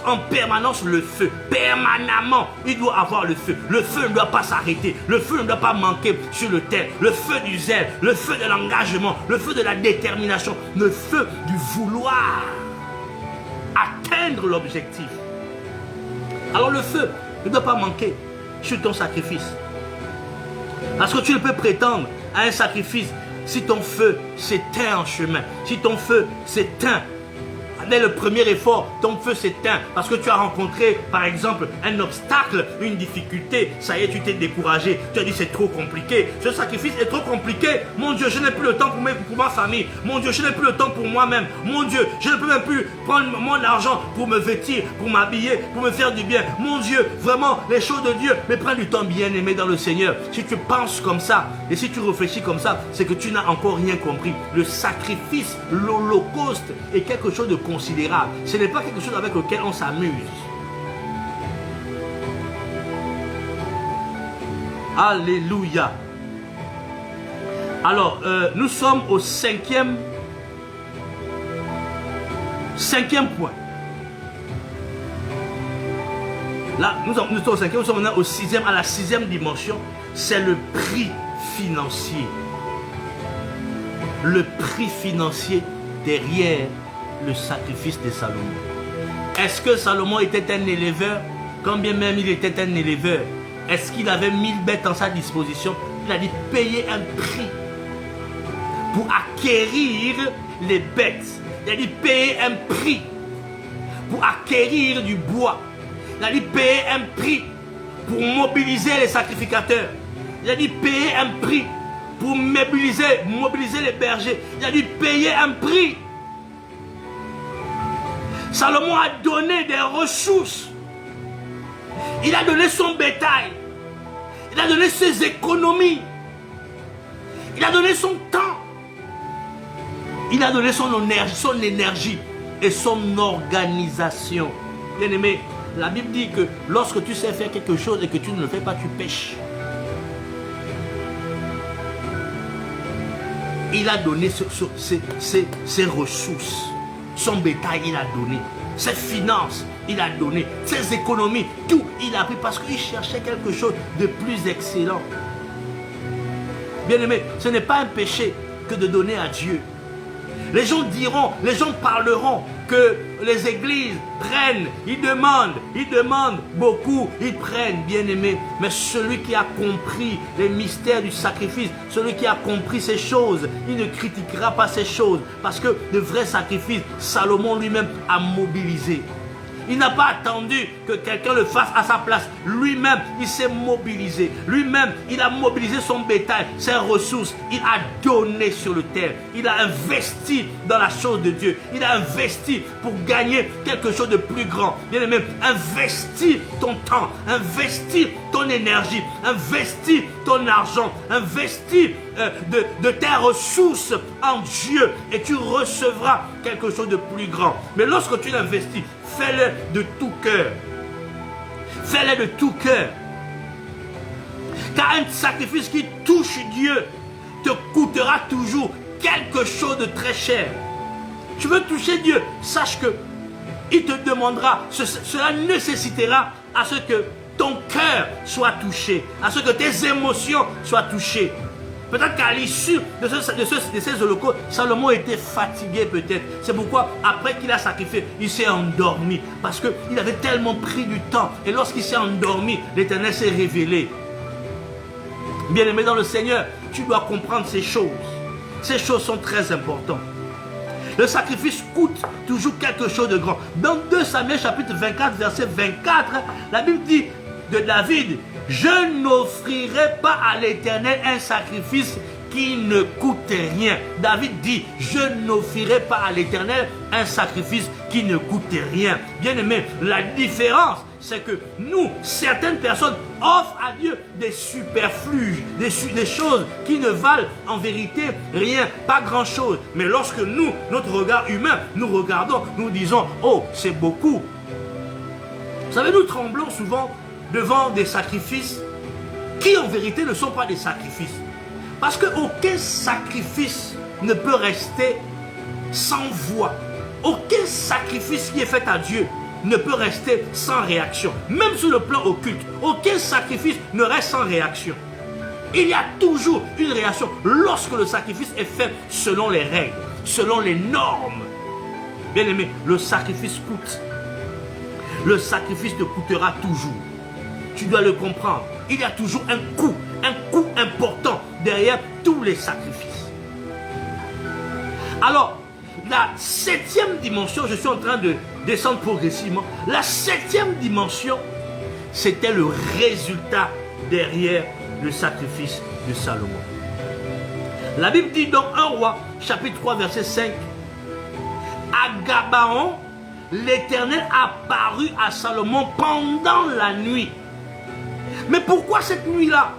S1: en permanence le feu. Permanemment, il doit avoir le feu. Le feu ne doit pas s'arrêter. Le feu ne doit pas manquer sur le terre. Le feu du zèle, le feu de l'engagement, le feu de la détermination, le feu du vouloir atteindre l'objectif. Alors le feu ne doit pas manquer sur ton sacrifice. Parce que tu ne peux prétendre à un sacrifice si ton feu s'éteint en chemin, si ton feu s'éteint Dès le premier effort, ton feu s'éteint parce que tu as rencontré, par exemple, un obstacle, une difficulté. Ça y est, tu t'es découragé. Tu as dit c'est trop compliqué. Ce sacrifice est trop compliqué. Mon Dieu, je n'ai plus le temps pour ma famille. Mon Dieu, je n'ai plus le temps pour moi-même. Mon Dieu, je ne peux même plus prendre mon argent pour me vêtir, pour m'habiller, pour me faire du bien. Mon Dieu, vraiment, les choses de Dieu. Mais prends du temps, bien aimé dans le Seigneur. Si tu penses comme ça et si tu réfléchis comme ça, c'est que tu n'as encore rien compris. Le sacrifice, l'holocauste est quelque chose de considérable. Ce n'est pas quelque chose avec lequel on s'amuse. Alléluia. Alors, nous sommes au cinquième point. Là, nous sommes au cinquième, nous sommes maintenant au sixième, à la sixième dimension. C'est le prix financier. Le prix financier derrière le sacrifice de Salomon. Est-ce que Salomon était un éleveur? Quand bien même il était un éleveur, est-ce qu'il avait 1000 bêtes en sa disposition? Il a dit payer un prix pour acquérir les bêtes. Il a dit payer un prix pour acquérir du bois. Il a dit payer un prix pour mobiliser les sacrificateurs. Il a dit payer un prix pour mobiliser les bergers. Il a dit payer un prix. Salomon a donné des ressources. Il a donné son bétail. Il a donné ses économies. Il a donné son temps. Il a donné son énergie et son organisation. Bien aimé, la Bible dit que lorsque tu sais faire quelque chose et que tu ne le fais pas, tu pêches. Il a donné ses ressources. Son bétail, il a donné. Ses finances, il a donné. Ses économies, tout, il a pris parce qu'il cherchait quelque chose de plus excellent. Bien aimé, ce n'est pas un péché que de donner à Dieu. Les gens diront, les gens parleront que les églises prennent, ils demandent beaucoup, ils prennent, bien aimé. Mais celui qui a compris les mystères du sacrifice, celui qui a compris ces choses, il ne critiquera pas ces choses. Parce que le vrai sacrifice, Salomon lui-même a mobilisé. Il n'a pas attendu que quelqu'un le fasse à sa place. Lui-même, il s'est mobilisé. Lui-même, il a mobilisé son bétail, ses ressources. Il a donné sur le terre. Il a investi dans la chose de Dieu. Il a investi pour gagner quelque chose de plus grand. Bien aimé, investis ton temps, investis ton énergie, investis ton argent, investis de tes ressources en Dieu et tu recevras quelque chose de plus grand. Mais lorsque tu l'investis, fais-le de tout cœur. Fais-le de tout cœur. Car un sacrifice qui touche Dieu te coûtera toujours quelque chose de très cher. Tu veux toucher Dieu, sache que il te demandera, cela nécessitera à ce que ton cœur soit touché, à ce que tes émotions soient touchées. Peut-être qu'à l'issue de ces holocaustes, Salomon était fatigué peut-être. C'est pourquoi après qu'il a sacrifié, il s'est endormi. Parce qu'il avait tellement pris du temps. Et lorsqu'il s'est endormi, l'Éternel s'est révélé. Bien-aimé dans le Seigneur, tu dois comprendre ces choses. Ces choses sont très importantes. Le sacrifice coûte toujours quelque chose de grand. Dans 2 Samuel chapitre 24, verset 24, la Bible dit de David: je n'offrirai pas à l'Éternel un sacrifice qui ne coûte rien. David dit: je n'offrirai pas à l'Éternel un sacrifice qui ne coûte rien. Bien aimé, la différence, c'est que nous, certaines personnes offrent à Dieu des superflus, des choses qui ne valent en vérité rien, pas grand chose. Mais lorsque nous, notre regard humain, nous regardons, nous disons: oh, c'est beaucoup. Vous savez, nous tremblons souvent devant des sacrifices qui en vérité ne sont pas des sacrifices. Parce qu'aucun sacrifice ne peut rester sans voix. Aucun sacrifice qui est fait à Dieu ne peut rester sans réaction. Même sur le plan occulte, aucun sacrifice ne reste sans réaction. Il y a toujours une réaction lorsque le sacrifice est fait selon les règles, selon les normes. Bien aimé, le sacrifice coûte. Le sacrifice te coûtera toujours. Tu dois le comprendre. Il y a toujours un coût important derrière tous les sacrifices. Alors, la 7e dimension, je suis en train de descendre progressivement, la 7e dimension, c'était le résultat derrière le sacrifice de Salomon. La Bible dit dans 1 Roi, chapitre 3, verset 5, à Gabaon, l'Éternel apparut à Salomon pendant la nuit. Mais pourquoi cette nuit-là?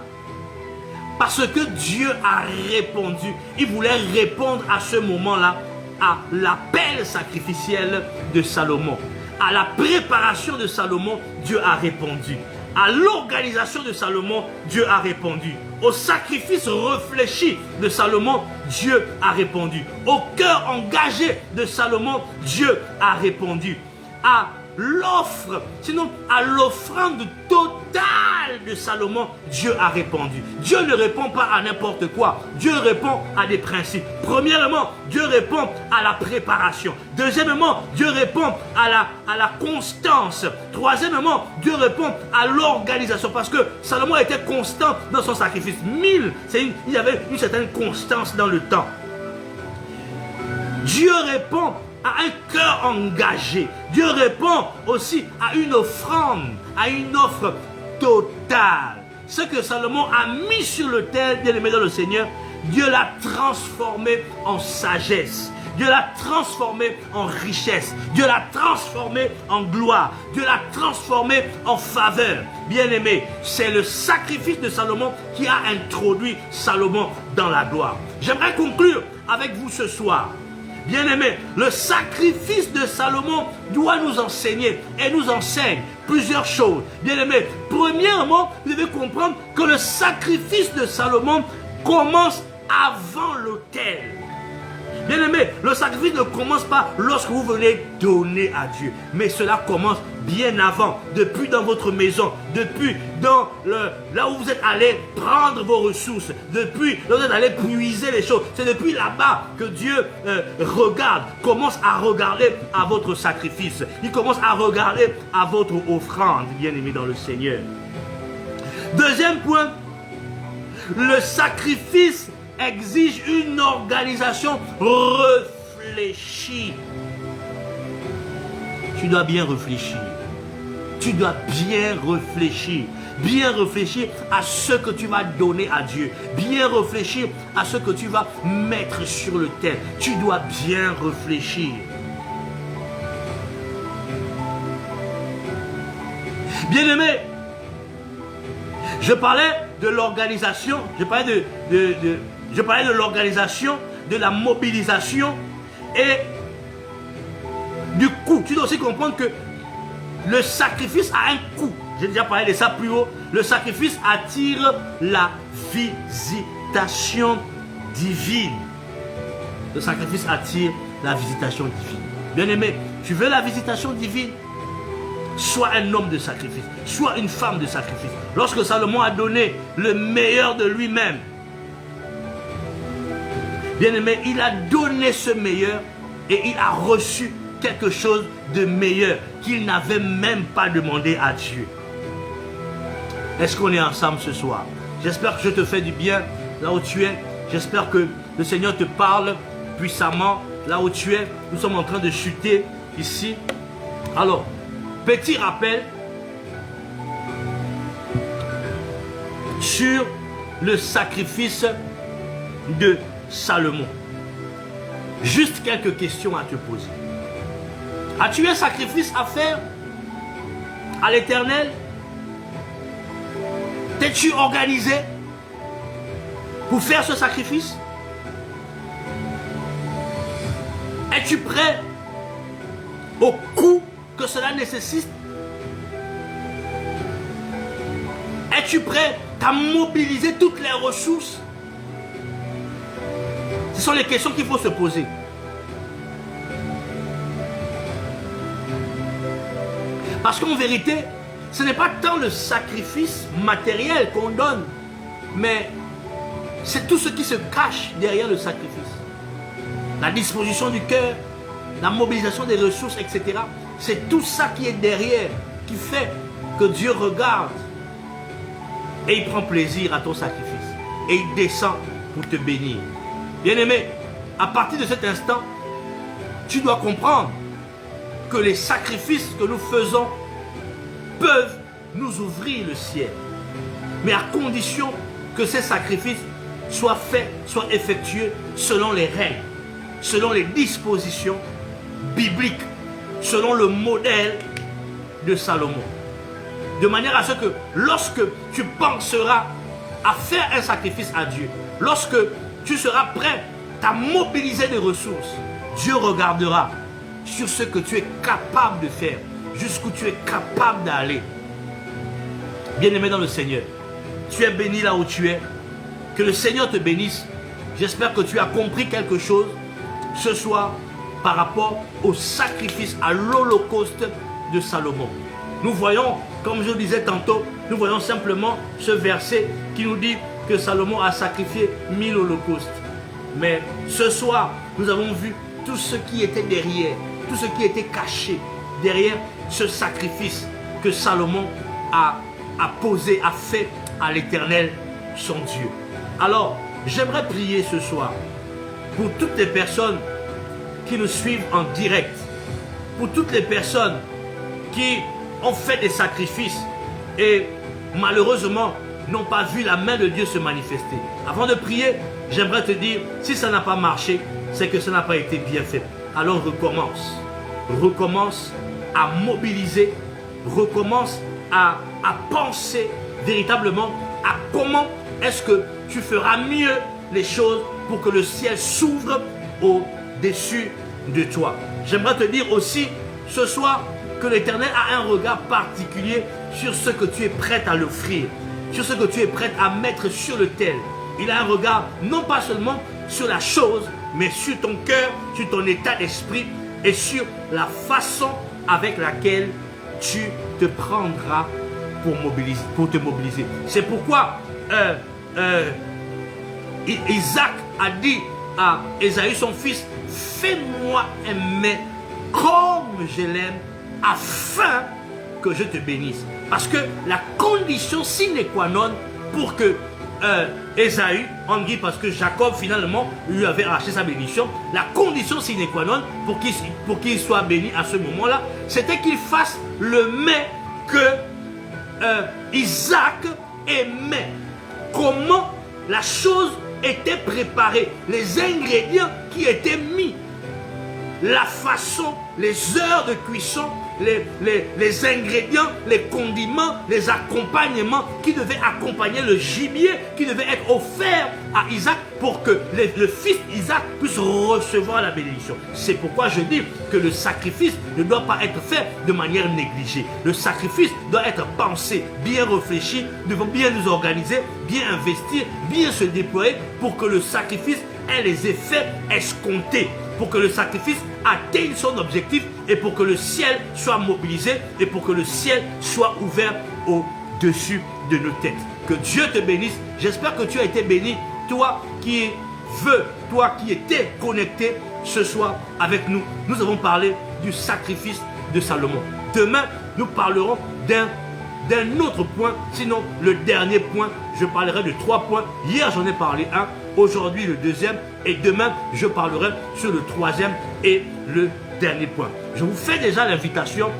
S1: Parce que Dieu a répondu. Il voulait répondre à ce moment-là à l'appel sacrificiel de Salomon. À la préparation de Salomon, Dieu a répondu. À l'organisation de Salomon, Dieu a répondu. Au sacrifice réfléchi de Salomon, Dieu a répondu. Au cœur engagé de Salomon, Dieu a répondu. À l'offre, sinon à l'offrande totale de Salomon, Dieu a répondu. Dieu ne répond pas à n'importe quoi. Dieu répond à des principes. Premièrement, Dieu répond à la préparation. Deuxièmement, Dieu répond à la constance. Troisièmement, Dieu répond à l'organisation. Parce que Salomon était constant dans son sacrifice. Il y avait une certaine constance dans le temps. Dieu répond à un cœur engagé. Dieu répond aussi à une offrande, à une offre totale. Ce que Salomon a mis sur l'autel, bien aimé dans le Seigneur, Dieu l'a transformé en sagesse. Dieu l'a transformé en richesse. Dieu l'a transformé en gloire. Dieu l'a transformé en faveur. Bien aimé, c'est le sacrifice de Salomon qui a introduit Salomon dans la gloire. J'aimerais conclure avec vous ce soir. Bien-aimé, le sacrifice de Salomon doit nous enseigner et nous enseigne plusieurs choses. Bien-aimé, premièrement, vous devez comprendre que le sacrifice de Salomon commence avant l'autel. Bien-aimé, le sacrifice ne commence pas lorsque vous venez donner à Dieu, mais cela commence bien avant, depuis dans votre maison, depuis dans là où vous êtes allé prendre vos ressources, depuis là où vous êtes allé puiser les choses. C'est depuis là-bas que Dieu commence à regarder à votre sacrifice. Il commence à regarder à votre offrande, bien-aimé dans le Seigneur. Deuxième point, le sacrifice exige une organisation réfléchie. Tu dois bien réfléchir. Tu dois bien réfléchir. Bien réfléchir à ce que tu vas donner à Dieu. Bien réfléchir à ce que tu vas mettre sur l'autel. Tu dois bien réfléchir. Bien-aimé, je parlais de l'organisation, je parlais de l'organisation, de la mobilisation et du coût. Tu dois aussi comprendre que le sacrifice a un coût. J'ai déjà parlé de ça plus haut. Le sacrifice attire la visitation divine. Le sacrifice attire la visitation divine. Bien-aimé, tu veux la visitation divine? Sois un homme de sacrifice, sois une femme de sacrifice. Lorsque Salomon a donné le meilleur de lui-même, bien-aimé, il a donné ce meilleur et il a reçu quelque chose de meilleur qu'il n'avait même pas demandé à Dieu. Est-ce qu'on est ensemble ce soir? J'espère que je te fais du bien là où tu es. J'espère que le Seigneur te parle puissamment là où tu es. Nous sommes en train de chuter ici. Alors, petit rappel sur le sacrifice de Salomon. Juste quelques questions à te poser. As-tu un sacrifice à faire à l'Éternel? T'es-tu organisé pour faire ce sacrifice? Es-tu prêt au coût que cela nécessite? Es-tu prêt à mobiliser toutes les ressources? Ce sont les questions qu'il faut se poser. Parce qu'en vérité, ce n'est pas tant le sacrifice matériel qu'on donne, mais c'est tout ce qui se cache derrière le sacrifice. La disposition du cœur, la mobilisation des ressources, etc. C'est tout ça qui est derrière, qui fait que Dieu regarde et il prend plaisir à ton sacrifice. Et il descend pour te bénir. Bien-aimé, à partir de cet instant, tu dois comprendre que les sacrifices que nous faisons peuvent nous ouvrir le ciel. Mais à condition que ces sacrifices soient faits, soient effectués selon les règles, selon les dispositions bibliques, selon le modèle de Salomon. De manière à ce que lorsque tu penseras à faire un sacrifice à Dieu, lorsque tu seras prêt à mobiliser des ressources, Dieu regardera sur ce que tu es capable de faire, jusqu'où tu es capable d'aller. Bien-aimé dans le Seigneur, tu es béni là où tu es. Que le Seigneur te bénisse. J'espère que tu as compris quelque chose ce soir par rapport au sacrifice, à l'holocauste de Salomon. Nous voyons, comme je le disais tantôt, nous voyons simplement ce verset qui nous dit que Salomon a sacrifié 1000 holocaustes. Mais ce soir, nous avons vu tout ce qui était derrière, tout ce qui était caché derrière ce sacrifice que Salomon a posé, a fait à l'Éternel, son Dieu. Alors, j'aimerais prier ce soir pour toutes les personnes qui nous suivent en direct, pour toutes les personnes qui ont fait des sacrifices et malheureusement n'ont pas vu la main de Dieu se manifester. Avant de prier, j'aimerais te dire, si ça n'a pas marché, c'est que ça n'a pas été bien fait. Alors recommence. Recommence à mobiliser, recommence à penser véritablement à comment est-ce que tu feras mieux les choses pour que le ciel s'ouvre au-dessus de toi. J'aimerais te dire aussi ce soir que l'Éternel a un regard particulier sur ce que tu es prêt à l'offrir, sur ce que tu es prêt à mettre sur l'autel. Il a un regard non pas seulement sur la chose, mais sur ton cœur, sur ton état d'esprit et sur la façon avec laquelle tu te prendras pour te mobiliser. C'est pourquoi Isaac a dit à Ésaü son fils, fais-moi aimer comme je l'aime afin que je te bénisse. Parce que la condition sine qua non pour que Ésaü, on dit parce que Jacob finalement lui avait arraché sa bénédiction, la condition sine qua non pour qu'il soit béni à ce moment-là, c'était qu'il fasse le mets que Isaac aimait. Comment la chose était préparée, les ingrédients qui étaient mis, la façon, les heures de cuisson, les ingrédients, les condiments, les accompagnements qui devaient accompagner le gibier qui devait être offert à Isaac pour que le fils Isaac puisse recevoir la bénédiction. C'est pourquoi je dis que le sacrifice ne doit pas être fait de manière négligée. Le sacrifice doit être pensé, bien réfléchi, devons bien nous organiser, bien investir, bien se déployer pour que le sacrifice ait les effets escomptés, pour que le sacrifice atteigne son objectif et pour que le ciel soit mobilisé et pour que le ciel soit ouvert au-dessus de nos têtes. Que Dieu te bénisse. J'espère que tu as été béni, toi qui veux, toi qui étais connecté ce soir avec nous. Nous avons parlé du sacrifice de Salomon. Demain, nous parlerons d'un autre point, sinon le dernier point. Je parlerai de 3 points. Hier, j'en ai parlé un. Aujourd'hui, le deuxième. Et demain, je parlerai sur le 3e et le dernier point. Je vous fais déjà l'invitation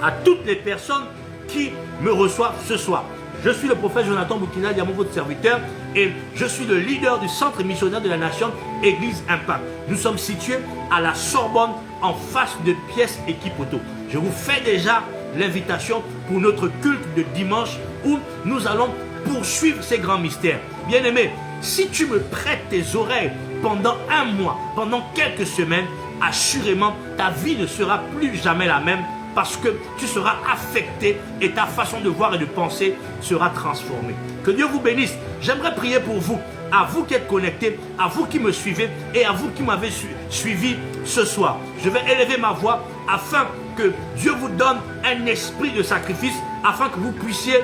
S1: à toutes les personnes qui me reçoivent ce soir. Je suis le prophète Jonathan Boukina Diamant, votre serviteur, et je suis le leader du centre missionnaire de la nation, Église Impact. Nous sommes situés à la Sorbonne, en face de Pièce Equipoto. Je vous fais déjà l'invitation pour notre culte de dimanche où nous allons poursuivre ces grands mystères. Bien-aimé, si tu me prêtes tes oreilles pendant un mois, pendant quelques semaines, assurément, ta vie ne sera plus jamais la même parce que tu seras affecté et ta façon de voir et de penser sera transformée. Que Dieu vous bénisse. J'aimerais prier pour vous, à vous qui êtes connectés, à vous qui me suivez et à vous qui m'avez suivi ce soir. Je vais élever ma voix afin que Dieu vous donne un esprit de sacrifice afin que vous puissiez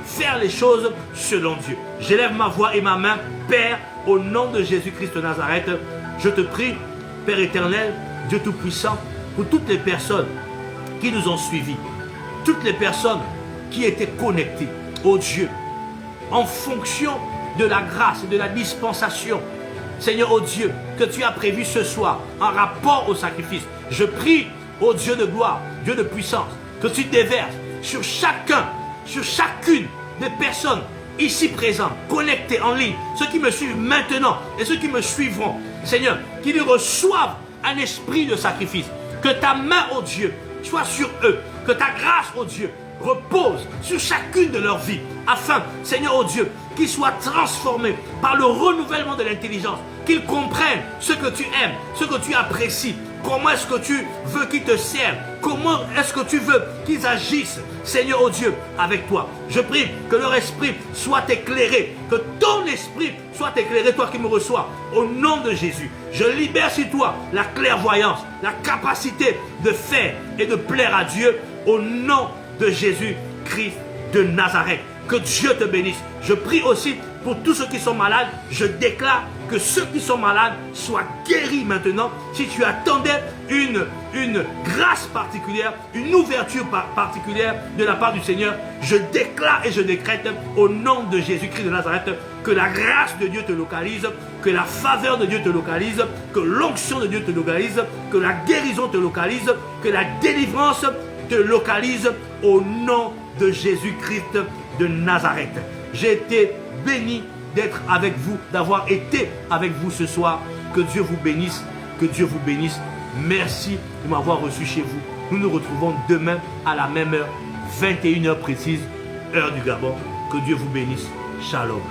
S1: faire les choses selon Dieu. J'élève ma voix et ma main. Père, au nom de Jésus-Christ de Nazareth, je te prie, Père éternel, Dieu Tout-Puissant, pour toutes les personnes qui nous ont suivis, toutes les personnes qui étaient connectées au Dieu, en fonction de la grâce et de la dispensation Seigneur, oh Dieu, que tu as prévu ce soir en rapport au sacrifice. Je prie, oh Dieu de gloire, Dieu de puissance, que tu déverses sur chacun, sur chacune des personnes ici présentes, connectées en ligne, ceux qui me suivent maintenant et ceux qui me suivront. Seigneur, qu'ils reçoivent un esprit de sacrifice. Que ta main, oh Dieu, soit sur eux. Que ta grâce, oh Dieu, repose sur chacune de leurs vies. Afin, Seigneur, oh Dieu, qu'ils soient transformés par le renouvellement de l'intelligence. Qu'ils comprennent ce que tu aimes, ce que tu apprécies. Comment est-ce que tu veux qu'ils te servent? Comment est-ce que tu veux qu'ils agissent, Seigneur, oh Dieu, avec toi? Je prie que leur esprit soit éclairé, que ton esprit soit éclairé, toi qui me reçois, au nom de Jésus. Je libère sur toi la clairvoyance, la capacité de faire et de plaire à Dieu, au nom de Jésus-Christ de Nazareth. Que Dieu te bénisse. Je prie aussi pour tous ceux qui sont malades. Je déclare que ceux qui sont malades soient guéris maintenant. Si tu attendais une grâce particulière, une ouverture particulière de la part du Seigneur, je déclare et je décrète au nom de Jésus-Christ de Nazareth que la grâce de Dieu te localise, que la faveur de Dieu te localise, que l'onction de Dieu te localise, que la guérison te localise, que la délivrance te localise au nom de Jésus-Christ de Nazareth. J'ai été béni d'être avec vous, d'avoir été avec vous ce soir. Que Dieu vous bénisse, que Dieu vous bénisse. Merci de m'avoir reçu chez vous. Nous nous retrouvons demain à la même heure, 21h précise, heure du Gabon. Que Dieu vous bénisse. Shalom.